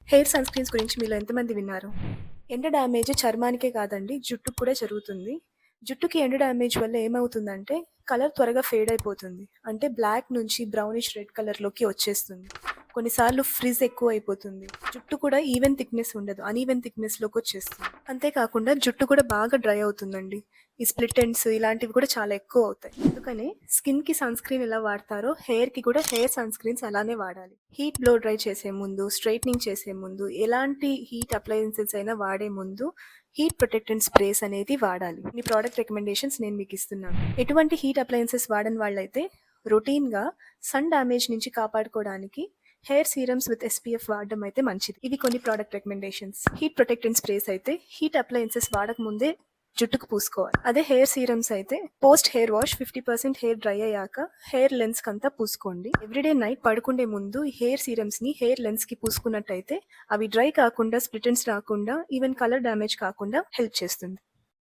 Hair sun screens గురించి మీలో ఎంతమంది విన్నారు? ఎండ డ్యామేజ్ చర్మానికే కాదండి, జుట్టుకి కూడా జరుగుతుంది. జుట్టుకి ఎండ డ్యామేజ్ వల్ల ఏమవుతుందంటే, కలర్ త్వరగా ఫేడ్ అయిపోతుంది. అంటే బ్లాక్ నుంచి బ్రౌనిష్ రెడ్ కలర్‌లోకి వచ్చేస్తుంది. కొన్నిసార్లు ఫ్రిజ్ ఎక్కువైపోతుంది. జుట్టు కూడా ఈవెన్ థిక్‌నెస్ ఉండదు. అన్‌ఈవెన్ థిక్‌నెస్‌లోకొచ్చేస్తుంది. అంతే కాకుండా జుట్టు కూడా బాగా డ్రై అవుతుందండి. ఈ స్ప్లిట్ ఎండ్స్ ఇలాంటివి కూడా చాలా ఎక్కువవుతాయి. అందుకనే స్కిన్‌కి సన్ స్క్రీన్ ఎలా వాడతారో, హెయిర్‌కి కూడా హెయిర్ సన్ స్క్రీన్స్ అలానే వాడాలి. హీట్ బ్లో డ్రై చేసే ముందు, స్ట్రెయిటనింగ్ చేసే ముందు, ఎలాంటి హీట్ అప్లయెన్సెస్ అయినా వాడే ముందు హీట్ ప్రొటెక్టెంట్ స్ప్రేస్ అనేది వాడాలి. మీ ప్రోడక్ట్ రికమెండేషన్స్ నేను మీకు ఇస్తున్నాను. ఎటువంటి హీట్ అప్లయెన్సెస్ వాడని వాళ్ళైతే రొటీన్‌గా సన్ డ్యామేజ్ నుంచి కాపాడుకోవడానికి హెయిర్ సీరమ్స్ విత్ ఎస్‌పీఎఫ్ వాడడం అయితే మంచిది. ఇవి కొన్ని product recommendations. Heat protectant sprays అయితే హీట్ అప్లయెన్సెస్ వాడక ముందే జుట్టుకు పూసుకోవాలి. అదే హెయిర్ సీరమ్స్ అయితే post hair wash 50% hair dry అయ్యాక హెయిర్ లెన్స్ కంతా పూసుకోండి. ఎవ్రీడే నైట్ పడుకుండే ముందు ఈ హెయిర్ సీరమ్స్ ని హెయిర్ లెన్స్ కి పూసుకున్నట్టయితే అవి డ్రై కాకుండా, స్ప్లిట్ ఎండ్స్ రాకుండా, ఈవెన్ కలర్ డ్యామేజ్ కాకుండా హెల్ప్ చేస్తుంది.